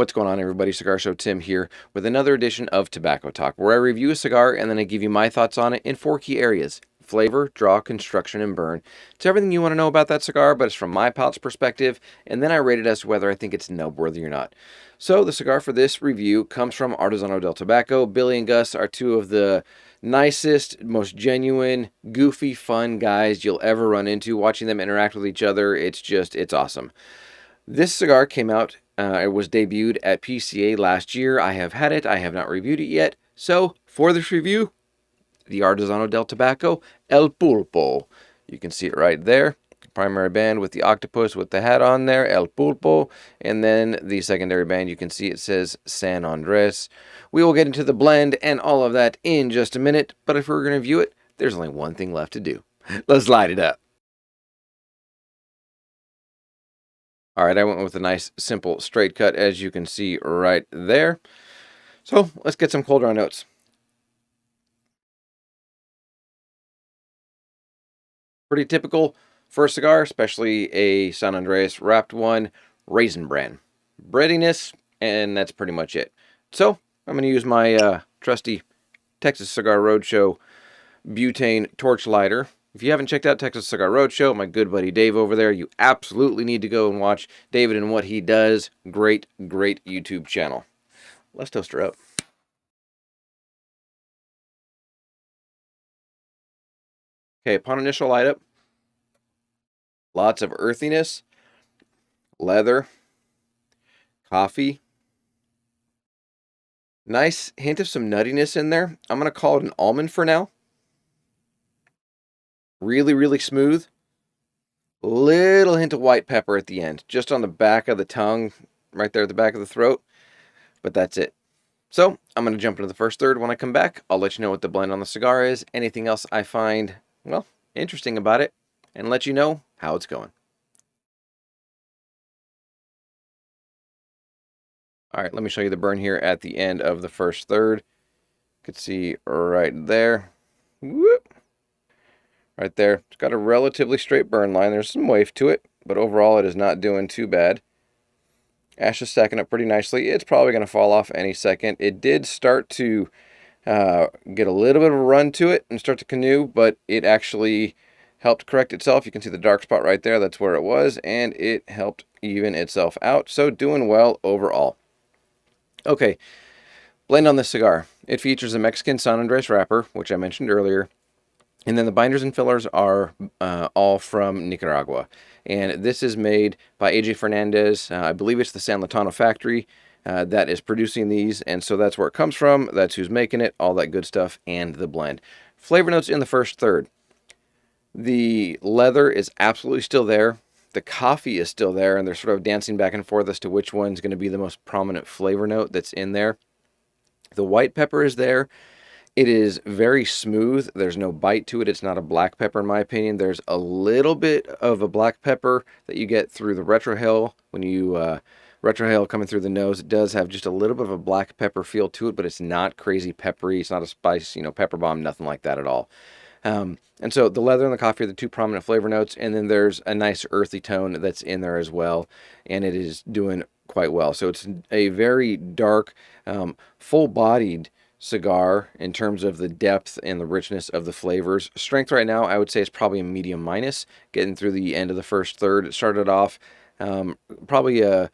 What's going on, everybody? Cigar Show Tim here with another edition of Tobacco Talk, where I review a cigar and then I give you my thoughts on it in 4 key areas: flavor, draw, construction, and burn. It's everything you want to know about that cigar, but it's from my palate's perspective, and then I rate it as to whether I think it's nub-worthy or not. So the cigar for this review comes from Artesano Del Tobacco. Billy and Gus are two of the nicest, most genuine, goofy, fun guys you'll ever run into. Watching them interact with each other, it's awesome. This cigar came out, it was debuted at PCA last year. I have had it. I have not reviewed it yet. So, for this review, the Artesano Del Tobacco El Pulpo. You can see it right there. Primary band with the octopus with the hat on there, El Pulpo. And then the secondary band, you can see it says San Andres. We will get into the blend and all of that in just a minute. But if we're going to view it, there's only one thing left to do. Let's light it up. All right, I went with a nice, simple, straight cut, as you can see right there. So let's get some cold draw notes. Pretty typical for a cigar, especially a San Andres wrapped one, raisin bran. Breadiness, and that's pretty much it. So I'm going to use my trusty Texas Cigar Roadshow butane torch lighter. If you haven't checked out Texas Cigar Roadshow, my good buddy Dave over there, you absolutely need to go and watch David and what he does. Great, great YouTube channel. Let's toast her up. Okay, upon initial light up, lots of earthiness, leather, coffee. Nice hint of some nuttiness in there. I'm going to call it an almond for now. Really, really smooth. Little hint of white pepper at the end, just on the back of the tongue, right there at the back of the throat. But that's it. So I'm going to jump into the first third. When I come back, I'll let you know what the blend on the cigar is, anything else I find, well, interesting about it, and let you know how it's going. All right, let me show you the burn here at the end of the first third. You can see right there. Whoop. Right there. It's got a relatively straight burn line. There's some wave to it, but overall it is not doing too bad. Ash is stacking up pretty nicely. It's probably going to fall off any second. It did start to get a little bit of a run to it and start to canoe, but it actually helped correct itself. You can see the dark spot right there. That's where it was, and it helped even itself out. So doing well overall. Okay, blend on this cigar. It features a Mexican San Andres wrapper, which I mentioned earlier. And then the binders and fillers are all from Nicaragua. And this is made by AJ Fernandez. I believe it's the San Latano factory that is producing these. And so that's where it comes from. That's who's making it. All that good stuff and the blend. Flavor notes in the first third. The leather is absolutely still there. The coffee is still there. And they're sort of dancing back and forth as to which one's going to be the most prominent flavor note that's in there. The white pepper is there. It is very smooth. There's no bite to it. It's not a black pepper in my opinion. There's a little bit of a black pepper that you get through the retrohale. When you retrohale coming through the nose, it does have just a little bit of a black pepper feel to it, but it's not crazy peppery. It's not a spice, pepper bomb, nothing like that at all. And so the leather and the coffee are the two prominent flavor notes, and then there's a nice earthy tone that's in there as well, and it is doing quite well. So it's a very dark, full-bodied cigar in terms of the depth and the richness of the flavors. Strength right now, I would say, is probably a medium minus. Getting through the end of the first third, it started off probably a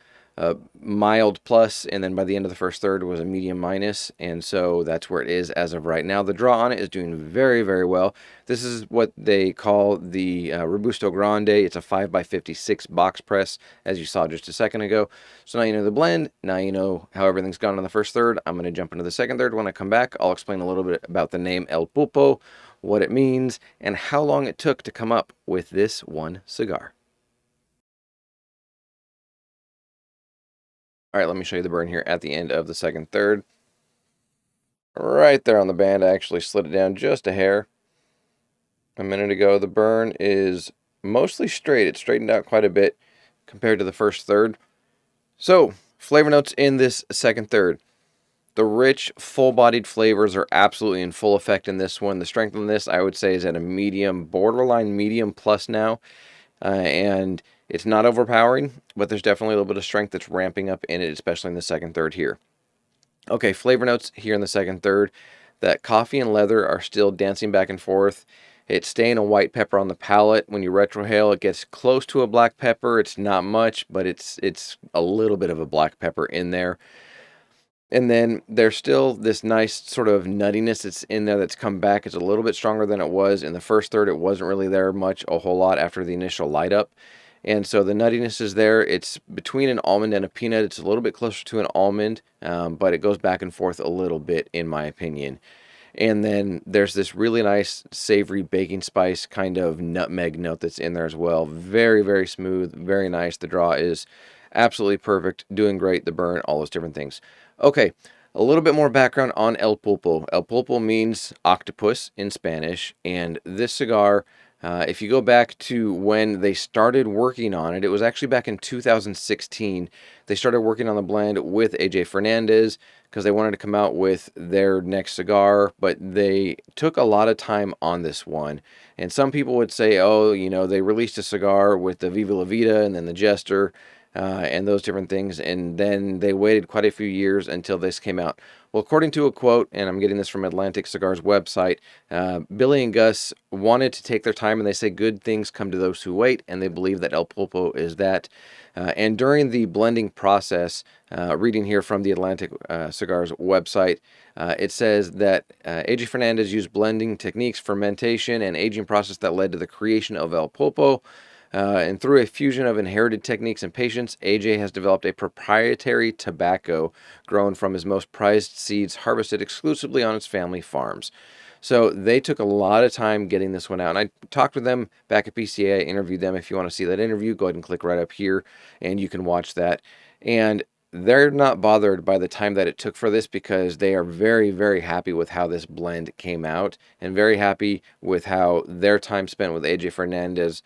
mild plus, and then by the end of the first third was a medium minus, and so that's where it is as of right now. The draw on it is doing very, very well. This is what they call the Robusto Grande. It's a 5x56 box press, as you saw just a second ago. So now you know the blend. Now you know how everything's gone in the first third. I'm going to jump into the second third. When I come back, I'll explain a little bit about the name El Pulpo, what it means, and how long it took to come up with this one cigar. All right, let me show you the burn here at the end of the second third. Right there on the band, I actually slid it down just a hair. A minute ago, the burn is mostly straight. It straightened out quite a bit compared to the first third. So, flavor notes in this second third. The rich, full-bodied flavors are absolutely in full effect in this one. The strength on this, I would say, is at a medium, borderline medium plus now. And It's not overpowering, but there's definitely a little bit of strength that's ramping up in it, especially in the second third here. Okay, flavor notes here in the second third. That coffee and leather are still dancing back and forth. It's staying a white pepper on the palate. When you retrohale, it gets close to a black pepper. It's not much, but it's a little bit of a black pepper in there. And then there's still this nice sort of nuttiness that's in there that's come back. It's a little bit stronger than it was in the first third. It wasn't really there much, a whole lot after the initial light up. And so the nuttiness is there. It's between an almond and a peanut. It's a little bit closer to an almond, but it goes back and forth a little bit, in my opinion. And then there's this really nice savory baking spice kind of nutmeg note that's in there as well. Very, very smooth, very nice. The draw is absolutely perfect, doing great, the burn, all those different things. Okay, a little bit more background on El Pulpo. El Pulpo means octopus in Spanish, and this cigar, if you go back to when they started working on it, it was actually back in 2016. They started working on the blend with AJ Fernandez because they wanted to come out with their next cigar, but they took a lot of time on this one. And some people would say, oh, you know, they released a cigar with the Viva La Vida and then the Jester, and those different things, and then they waited quite a few years until this came out. Well, according to a quote, and I'm getting this from Atlantic Cigar's website, Billy and Gus wanted to take their time, and they say good things come to those who wait, and they believe that El Pulpo is that. And during the blending process, reading here from the Atlantic Cigar's website, it says that AJ Fernandez used blending techniques, fermentation, and aging process that led to the creation of El Pulpo. And through a fusion of inherited techniques and patience, AJ has developed a proprietary tobacco grown from his most prized seeds harvested exclusively on his family farms. So they took a lot of time getting this one out. And I talked with them back at PCA. I interviewed them. If you want to see that interview, go ahead and click right up here and you can watch that. And they're not bothered by the time that it took for this because they are very, very happy with how this blend came out and very happy with how their time spent with AJ Fernandez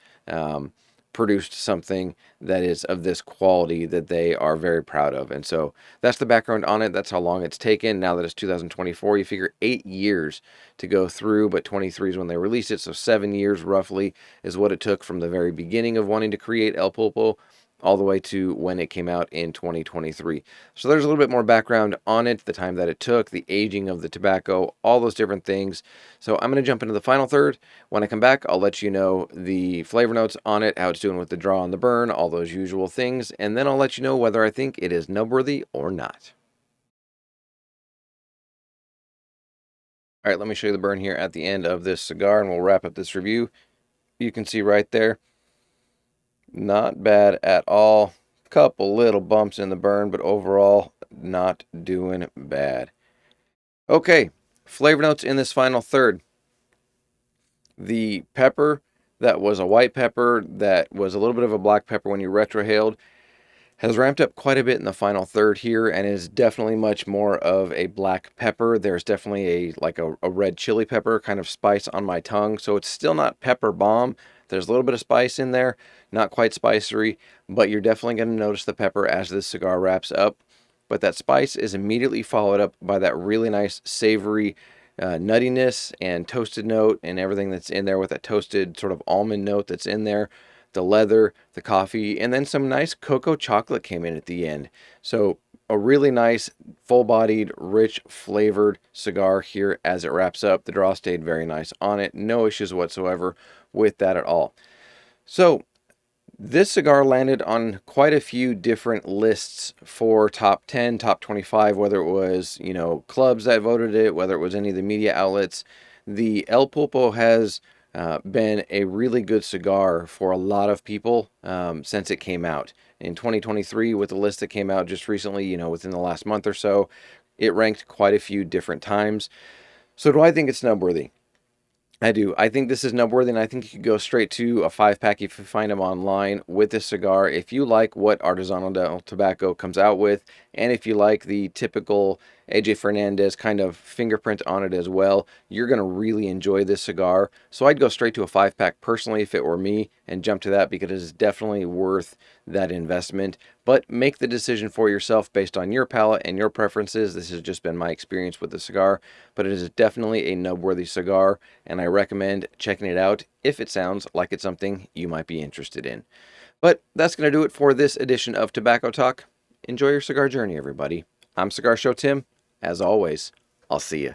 produced something that is of this quality that they are very proud of. And so that's the background on it. That's how long it's taken. Now that it's 2024, you figure 8 years to go through, but 23 is when they released it. So 7 years roughly is what it took from the very beginning of wanting to create El Pulpo all the way to when it came out in 2023. So there's a little bit more background on it, the time that it took, the aging of the tobacco, all those different things. So I'm going to jump into the final third. When I come back, I'll let you know the flavor notes on it, how it's doing with the draw and the burn, all those usual things, and then I'll let you know whether I think it is nub-worthy or not. All right, let me show you the burn here at the end of this cigar, and we'll wrap up this review. You can see right there, not bad at all. Couple little bumps in the burn, but overall, not doing bad. Okay, flavor notes in this final third. The pepper that was a white pepper that was a little bit of a black pepper when you retrohaled has ramped up quite a bit in the final third here and is definitely much more of a black pepper. There's definitely a red chili pepper kind of spice on my tongue. So it's still not pepper bomb. There's a little bit of spice in there, not quite spicery, but you're definitely going to notice the pepper as this cigar wraps up. But that spice is immediately followed up by that really nice savory nuttiness and toasted note and everything that's in there with that toasted sort of almond note that's in there. The leather, the coffee, and then some nice cocoa chocolate came in at the end. So a really nice, full-bodied, rich, flavored cigar here as it wraps up. The draw stayed very nice on it. No issues whatsoever with that at all. So this cigar landed on quite a few different lists for top 10, top 25, whether it was, you know, clubs that voted it, whether it was any of the media outlets. The El Pulpo has been a really good cigar for a lot of people since it came out. In 2023, with the list that came out just recently, you know, within the last month or so, it ranked quite a few different times. So do I think it's snub-worthy? I do. I think this is nub-worthy, and I think you could go straight to a 5-pack if you find them online with this cigar. If you like what Artesano Del Tobacco comes out with, and if you like the typical AJ Fernandez kind of fingerprint on it as well, you're going to really enjoy this cigar. So I'd go straight to a 5-pack personally if it were me and jump to that because it is definitely worth that investment. But make the decision for yourself based on your palate and your preferences. This has just been my experience with the cigar, but it is definitely a nub-worthy cigar, and I recommend checking it out if it sounds like it's something you might be interested in. But that's going to do it for this edition of Tobacco Talk. Enjoy your cigar journey, everybody. I'm Cigar Show Tim. As always, I'll see you